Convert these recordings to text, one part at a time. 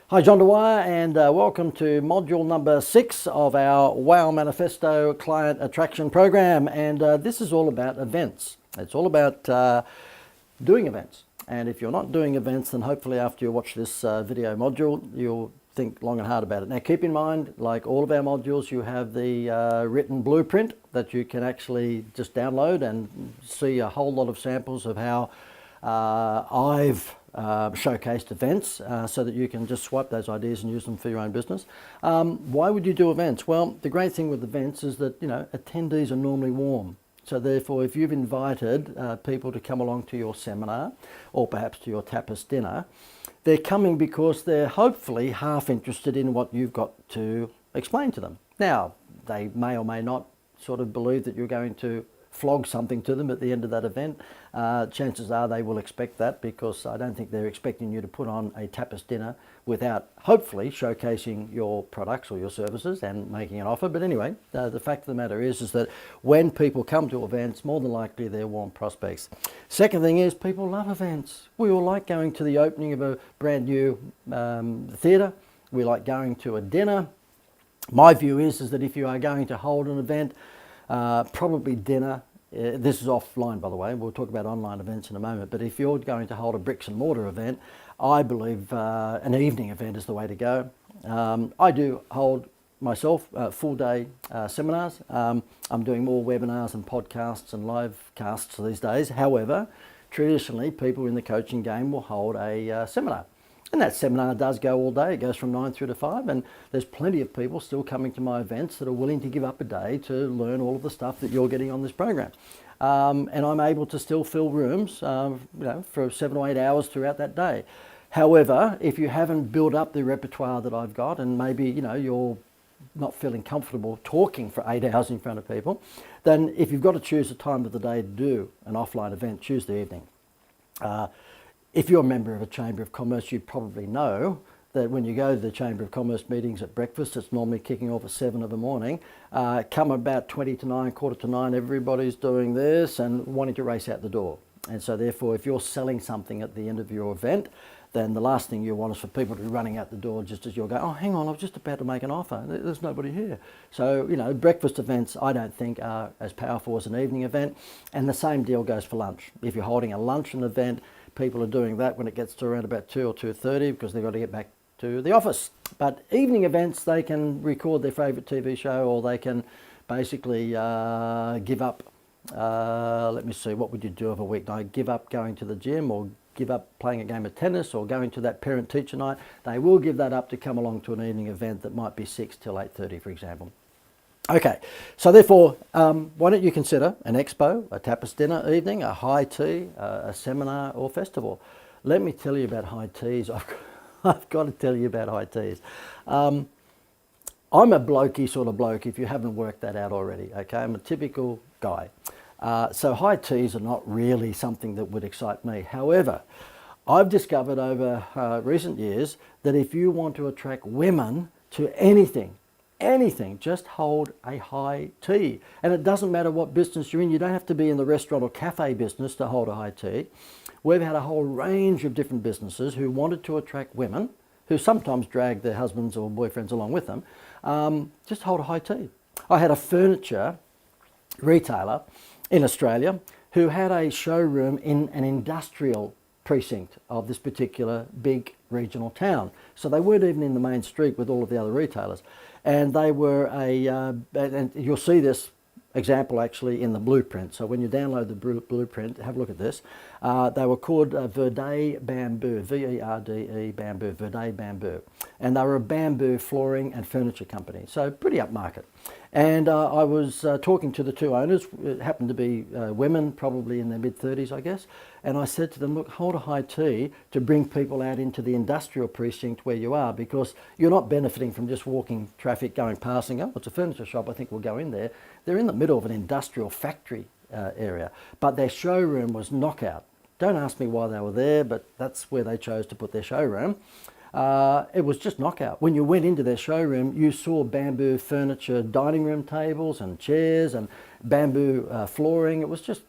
Hi, John Dwyer, and welcome to module number 6 of our WOW Manifesto Client Attraction Program. And this is all about events. It's all about doing events. And if you're not doing events, then hopefully after you watch this video module, you'll think long and hard about it. Now, keep in mind, like all of our modules, you have the written blueprint that you can actually just download and see a whole lot of samples of how I've showcased events so that you can just swipe those ideas and use them for your own business. Why would you do events? Well, the great thing with events is that, attendees are normally warm. So therefore, if you've invited people to come along to your seminar or perhaps to your tapas dinner, they're coming because they're hopefully half interested in what you've got to explain to them. Now, they may or may not sort of believe that you're going to flog something to them at the end of that event. Chances are they will expect that, because I don't think they're expecting you to put on a tapas dinner without hopefully showcasing your products or your services and making an offer. But anyway, the fact of the matter is that when people come to events, more than likely they're warm prospects. Second thing is, people love events. We all like going to the opening of a brand new theatre. We like going to a dinner. My view is that if you are going to hold an event, probably dinner. This is offline, by the way. We'll talk about online events in a moment. But if you're going to hold a bricks and mortar event, I believe an evening event is the way to go. I do hold myself full day seminars. I'm doing more webinars and podcasts and live casts these days. However, traditionally, people in the coaching game will hold a seminar. And that seminar does go all day. It goes from 9 through to 5, and there's plenty of people still coming to my events that are willing to give up a day to learn all of the stuff that you're getting on this program. And I'm able to still fill rooms for 7 or 8 hours throughout that day. However, if you haven't built up the repertoire that I've got, and maybe you're not feeling comfortable talking for 8 hours in front of people, then if you've got to choose a time of the day to do an offline event, choose the evening. If you're a member of a Chamber of Commerce, you probably know that when you go to the Chamber of Commerce meetings at breakfast, it's normally kicking off at 7 in the morning. Come about 20 to 9, quarter to 9, everybody's doing this and wanting to race out the door. And so therefore, if you're selling something at the end of your event, then the last thing you want is for people to be running out the door just as you're going, oh, hang on, I was just about to make an offer. There's nobody here. So, breakfast events I don't think are as powerful as an evening event. And the same deal goes for lunch. If you're holding a luncheon event, people are doing that when it gets to around about 2 or 2:30 because they've got to get back to the office. But evening events, they can record their favourite TV show, or they can basically give up, let me see, what would you do of a weeknight? Give up going to the gym, or give up playing a game of tennis, or going to that parent-teacher night. They will give that up to come along to an evening event that might be 6 till 8:30, for example. Okay, so therefore, why don't you consider an expo, a tapas dinner evening, a high tea, a seminar or festival? Let me tell you about high teas. I've got to tell you about high teas. I'm a blokey sort of bloke, if you haven't worked that out already, okay? I'm a typical guy. So high teas are not really something that would excite me. However, I've discovered over recent years that if you want to attract women to anything, just hold a high tea. And it doesn't matter what business you're in. You don't have to be in the restaurant or cafe business to hold a high tea. We've had a whole range of different businesses who wanted to attract women, who sometimes drag their husbands or boyfriends along with them, just hold a high tea. I had a furniture retailer in Australia who had a showroom in an industrial precinct of this particular big regional town. So they weren't even in the main street with all of the other retailers. And they were and you'll see this example actually in the blueprint. So when you download the blueprint, have a look at this. They were called Verde Bamboo, V-E-R-D-E Bamboo, Verde Bamboo. And they were a bamboo flooring and furniture company. So pretty upmarket. And I was talking to the two owners. It happened to be women, probably in their mid-30s, I guess. And I said to them, look, hold a high tea to bring people out into the industrial precinct where you are, because you're not benefiting from just walking traffic going past and go, oh, it's a furniture shop, I think we'll go in there. They're in the middle of an industrial factory area. But their showroom was knockout. Don't ask me why they were there, but that's where they chose to put their showroom. It was just knockout. When you went into their showroom, you saw bamboo furniture, dining room tables and chairs and bamboo flooring. It was just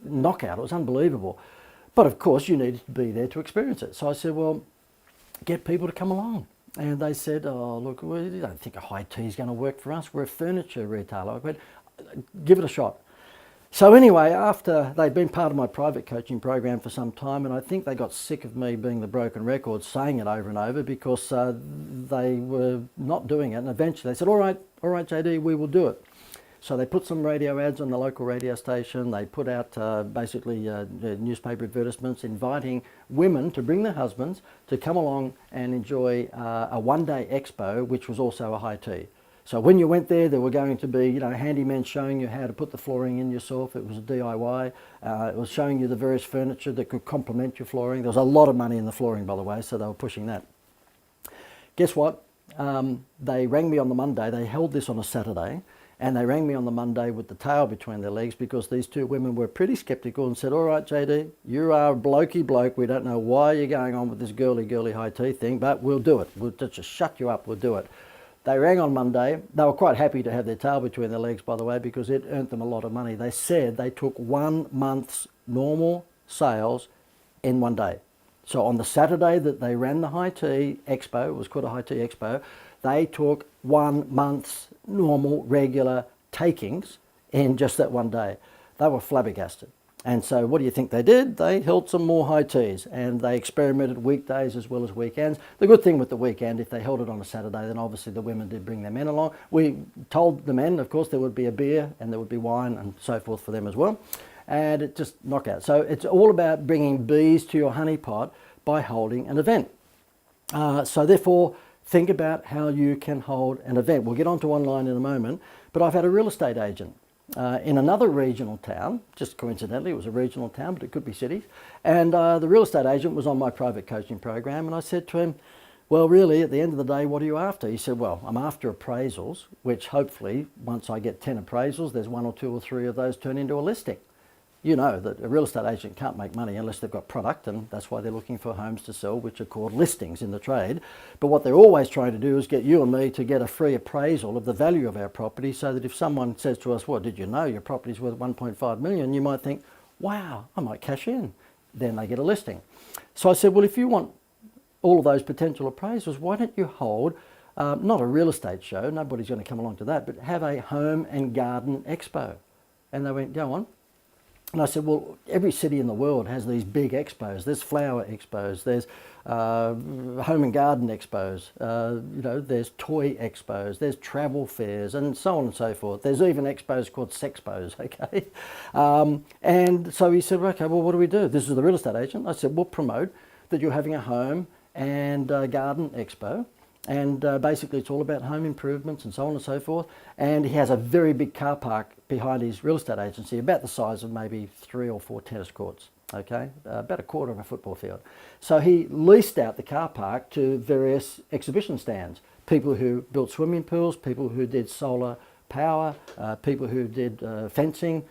knockout. It was unbelievable. But of course, you needed to be there to experience it. So I said, well, get people to come along. And they said, oh, look, we don't think a high tea is going to work for us. We're a furniture retailer. I went, give it a shot. So anyway, after they'd been part of my private coaching program for some time, and I think they got sick of me being the broken record, saying it over and over, because they were not doing it. And eventually they said, all right, JD, we will do it. So they put some radio ads on the local radio station. They put out basically newspaper advertisements inviting women to bring their husbands to come along and enjoy a one-day expo, which was also a high tea. So when you went there were going to be, handymen showing you how to put the flooring in yourself. It was a DIY. It was showing you the various furniture that could complement your flooring. There was a lot of money in the flooring, by the way, so they were pushing that. Guess what? They rang me on the Monday. They held this on a Saturday. And they rang me on the Monday with the tail between their legs, because these two women were pretty sceptical and said, all right, JD, you are a blokey bloke. We don't know why you're going on with this girly high tea thing, but we'll do it. We'll just shut you up. We'll do it. They rang on Monday. They were quite happy to have their tail between their legs, by the way, because it earned them a lot of money. They said they took 1 month's normal sales in 1 day. So on the Saturday that they ran the high tea expo, it was called a high tea expo, they took 1 month's normal, regular takings in just that 1 day. They were flabbergasted. And so what do you think they did? They held some more high teas, and they experimented weekdays as well as weekends. The good thing with the weekend, if they held it on a Saturday, then obviously the women did bring their men along. We told the men, of course, there would be a beer and there would be wine and so forth for them as well. And it just knocked out. So it's all about bringing bees to your honeypot by holding an event. So therefore, think about how you can hold an event. We'll get onto online in a moment, but I've had a real estate agent in another regional town, just coincidentally, it was a regional town, but it could be cities, and the real estate agent was on my private coaching program, and I said to him, well, really, at the end of the day, what are you after? He said, well, I'm after appraisals, which hopefully, once I get 10 appraisals, there's 1 or 2 or 3 of those turn into a listing. You know that a real estate agent can't make money unless they've got product, and that's why they're looking for homes to sell, which are called listings in the trade. But what they're always trying to do is get you and me to get a free appraisal of the value of our property, so that if someone says to us, well, did you know your property's worth 1.5 million, you might think, wow, I might cash in. Then they get a listing. So I said, well, if you want all of those potential appraisals, why don't you hold not a real estate show, nobody's going to come along to that, but have a home and garden expo. And they went, go on. And I said, well, every city in the world has these big expos. There's flower expos, there's home and garden expos, there's toy expos, there's travel fairs, and so on and so forth. There's even expos called sexpos, okay? And so he said, okay, well, what do we do? This is the real estate agent. I said, we'll promote that you're having a home and garden expo. And basically it's all about home improvements and so on and so forth. And he has a very big car park behind his real estate agency, about the size of maybe 3 or 4 tennis courts, okay? About a quarter of a football field. So he leased out the car park to various exhibition stands. People who built swimming pools, people who did solar power, people who did fencing,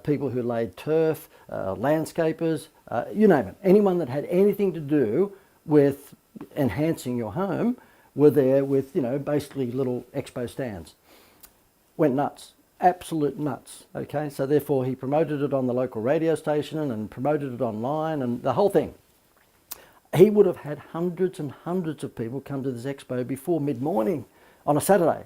people who laid turf, landscapers, you name it. Anyone that had anything to do with enhancing your home were there with, basically little expo stands. Went nuts, absolute nuts, okay? So therefore he promoted it on the local radio station and promoted it online and the whole thing. He would have had hundreds and hundreds of people come to this expo before mid-morning on a Saturday.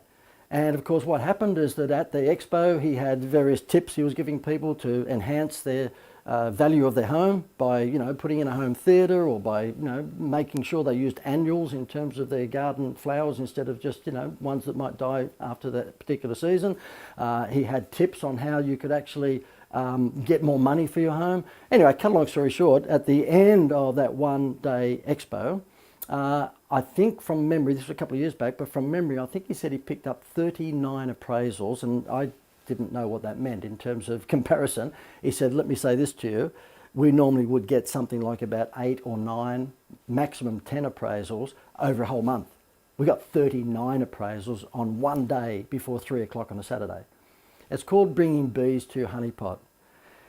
And of course what happened is that at the expo he had various tips he was giving people to enhance their value of their home by, putting in a home theatre, or by, making sure they used annuals in terms of their garden flowers instead of just, ones that might die after that particular season. He had tips on how you could actually get more money for your home. Anyway, cut a long story short, at the end of that 1 day expo, I think from memory, this was a couple of years back, but from memory, I think he said he picked up 39 appraisals, and I didn't know what that meant in terms of comparison. He said, let me say this to you, we normally would get something like about 8 or 9, maximum 10 appraisals over a whole month. We got 39 appraisals on 1 day before 3 o'clock on a Saturday. It's called bringing bees to your honeypot.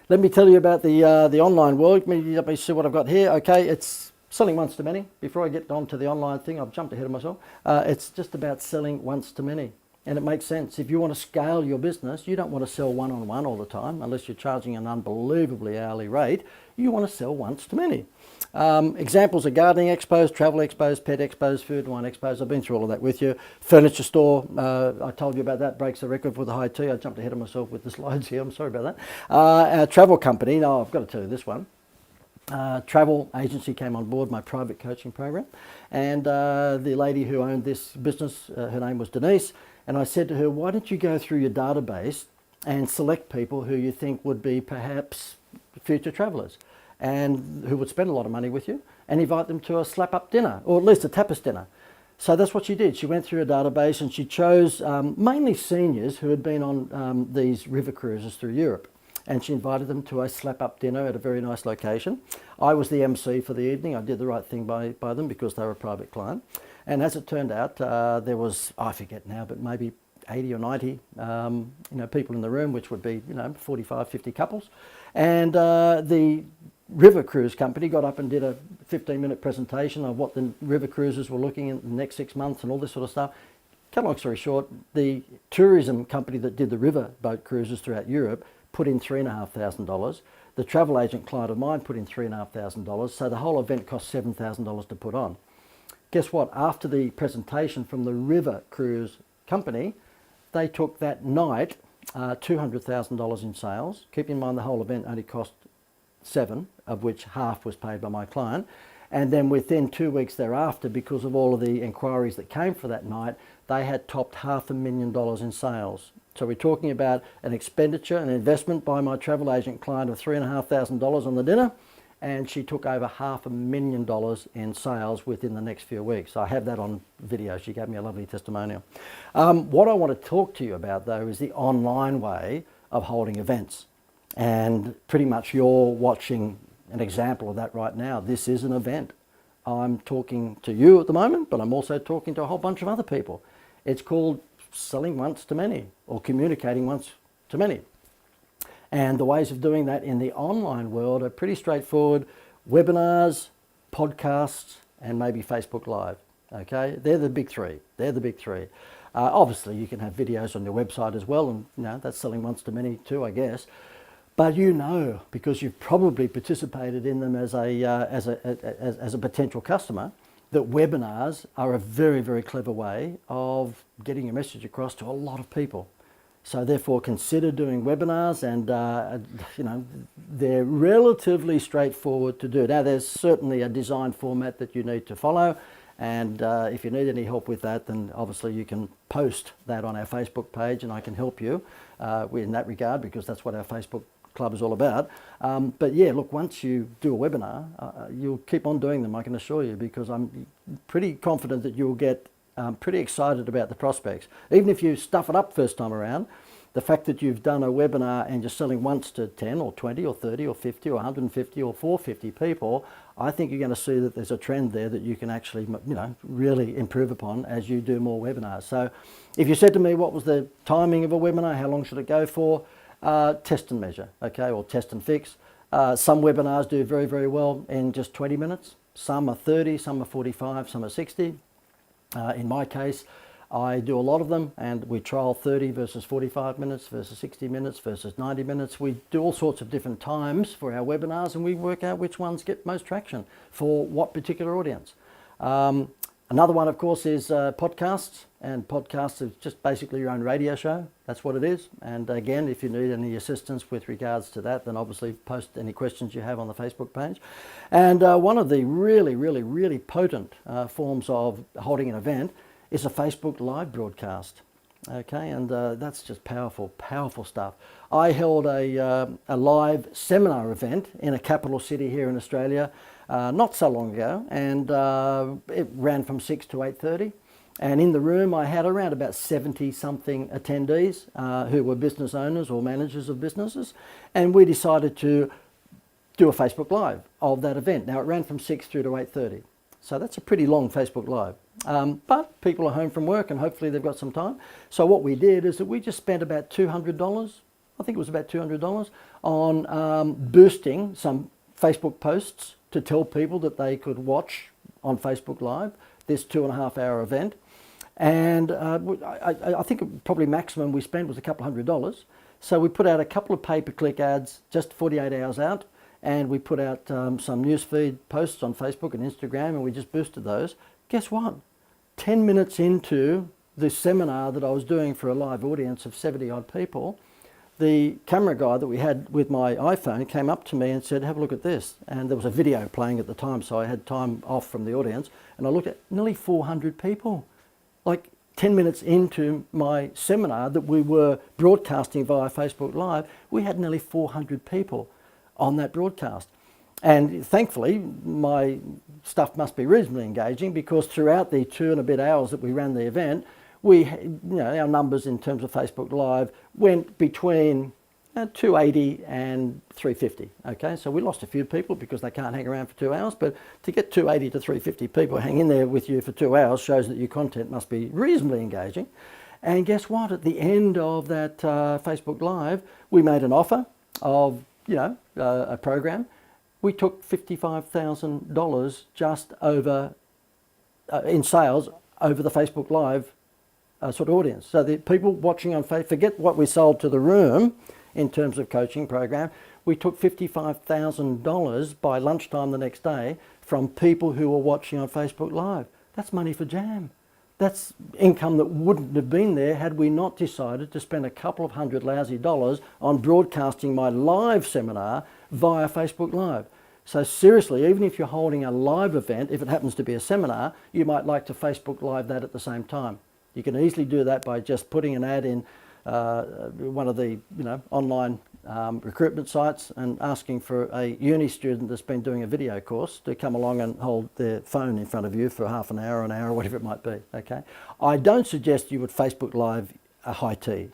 Let me tell you about the online world. Let me see what I've got here. Okay, it's selling once to many. Before I get on to the online thing, I've jumped ahead of myself. It's just about selling once to many. And it makes sense. If you want to scale your business, you don't want to sell one-on-one all the time unless you're charging an unbelievably hourly rate. You want to sell once to many. Examples are gardening expos, travel expos, pet expos, food and wine expos. I've been through all of that with you. Furniture store, I told you about that, breaks the record for the high tea. I jumped ahead of myself with the slides here, I'm sorry about that. Our travel company, no, I've got to tell you this one. Travel agency came on board my private coaching program, and the lady who owned this business, her name was Denise, and I said to her, why don't you go through your database and select people who you think would be perhaps future travellers and who would spend a lot of money with you, and invite them to a slap-up dinner, or at least a tapas dinner. So that's what she did. She went through a database and she chose mainly seniors who had been on these river cruises through Europe. And she invited them to a slap-up dinner at a very nice location. I was the MC for the evening. I did the right thing by them because they were a private client. And as it turned out, there was, I forget now, but maybe 80 or 90 people in the room, which would be 45, 50 couples. And the river cruise company got up and did a 15-minute presentation of what the river cruises were looking in the next 6 months and all this sort of stuff. Cut a long story short, the tourism company that did the river boat cruises throughout Europe put in $3,500. The travel agent client of mine put in $3,500. So the whole event cost $7,000 to put on. Guess what? After the presentation from the river cruise company, they took that night $200,000 in sales. Keep in mind the whole event only cost $7,000, of which half was paid by my client. And then within 2 weeks thereafter, because of all of the inquiries that came for that night, they had topped $500,000 in sales. So we're talking about an expenditure, an investment by my travel agent client of $3,500 on the dinner, and she took over $500,000 in sales within the next few weeks. I have that on video. She gave me a lovely testimonial. What I want to talk to you about, though, is the online way of holding events. And pretty much you're watching an example of that right now. This is an event. I'm talking to you at the moment, but I'm also talking to a whole bunch of other people. It's called selling once to many, or communicating once to many. And the ways of doing that in the online world are pretty straightforward. Webinars, podcasts, and maybe Facebook Live. Okay, they're the big three. They're the big three. Obviously, you can have videos on your website as well, and that's selling once to many too, I guess. But because you've probably participated in them as a potential customer, that webinars are a very, very clever way of getting your message across to a lot of people. So therefore consider doing webinars, and they're relatively straightforward to do. Now there's certainly a design format that you need to follow, and if you need any help with that, then obviously you can post that on our Facebook page and I can help you in that regard, because that's what our Facebook club is all about. But yeah, look, once you do a webinar, you'll keep on doing them, I can assure you, because I'm pretty confident that you'll get pretty excited about the prospects. Even if you stuff it up first time around, the fact that you've done a webinar and you're selling once to 10 or 20 or 30 or 50 or 150 or 450 people, I think you're going to see that there's a trend there that you can actually, really improve upon as you do more webinars. So if you said to me, what was the timing of a webinar? How long should it go for? Test and measure, okay, or test and fix. Some webinars do very, very well in just 20 minutes. Some are 30, some are 45, some are 60. In my case, I do a lot of them, and we trial 30 versus 45 minutes versus 60 minutes versus 90 minutes. We do all sorts of different times for our webinars, and we work out which ones get most traction for what particular audience. Another one, of course, is podcasts, and podcasts is just basically your own radio show. That's what it is. And again, if you need any assistance with regards to that, then obviously post any questions you have on the Facebook page. And one of the really, really, really potent forms of holding an event is a Facebook Live broadcast. Okay, and that's just powerful, powerful stuff. I held a live seminar event in a capital city here in Australia not so long ago, and it ran from 6 to 8:30. And in the room I had around about 70-something attendees who were business owners or managers of businesses, and we decided to do a Facebook Live of that event. Now it ran from 6 through to 8:30. So that's a pretty long Facebook Live. But people are home from work and hopefully they've got some time. So what we did is that we just spent about $200, I think it was about $200, on boosting some Facebook posts to tell people that they could watch on Facebook Live this 2.5-hour event. And I think probably maximum we spent was a couple $100. So we put out a couple of pay-per-click ads just 48 hours out, and we put out some newsfeed posts on Facebook and Instagram, and we just boosted those. Guess what? 10 minutes into the seminar that I was doing for a live audience of 70 odd people, the camera guy that we had with my iPhone came up to me and said, have a look at this. And there was a video playing at the time, so I had time off from the audience, and I looked at nearly 400 people. Like 10 minutes into my seminar that we were broadcasting via Facebook Live, we had nearly 400 people on that broadcast. And thankfully, my stuff must be reasonably engaging, because throughout the 2 and a bit hours that we ran the event, our numbers in terms of Facebook Live went between 280 and 350. Okay, so we lost a few people because they can't hang around for 2 hours, but to get 280 to 350 people hang in there with you for 2 hours shows that your content must be reasonably engaging. And guess what? At the end of that Facebook Live, we made an offer of a program. We took $55,000 just over in sales over the Facebook Live sort of audience. So the people watching on Facebook, forget what we sold to the room in terms of coaching program, we took $55,000 by lunchtime the next day from people who were watching on Facebook Live. That's money for jam. That's income that wouldn't have been there had we not decided to spend a couple of $100 lousy on broadcasting my live seminar via Facebook Live. So seriously, even if you're holding a live event, if it happens to be a seminar, you might like to Facebook Live that at the same time. You can easily do that by just putting an ad in one of the online recruitment sites and asking for a uni student that's been doing a video course to come along and hold their phone in front of you for half an hour, whatever it might be. Okay, I don't suggest you would Facebook Live a high tea.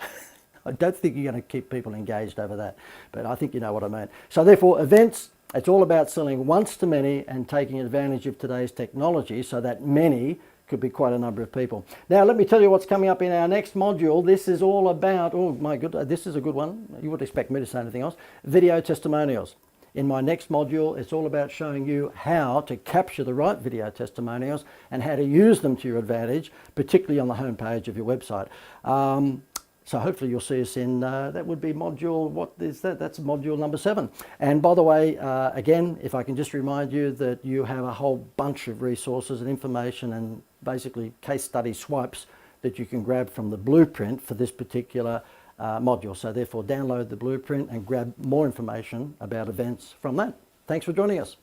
I don't think you're going to keep people engaged over that, but I think you know what I mean. So therefore, events, it's all about selling once to many and taking advantage of today's technology so that many could be quite a number of people. Now, let me tell you what's coming up in our next module. This is all about, oh my goodness, this is a good one. You wouldn't expect me to say anything else. Video testimonials. In my next module, it's all about showing you how to capture the right video testimonials and how to use them to your advantage, particularly on the homepage of your website. So hopefully you'll see us in, that would be module, what is that? That's module number 7. And by the way, again, if I can just remind you that you have a whole bunch of resources and information and basically case study swipes that you can grab from the blueprint for this particular module. So therefore download the blueprint and grab more information about events from that. Thanks for joining us.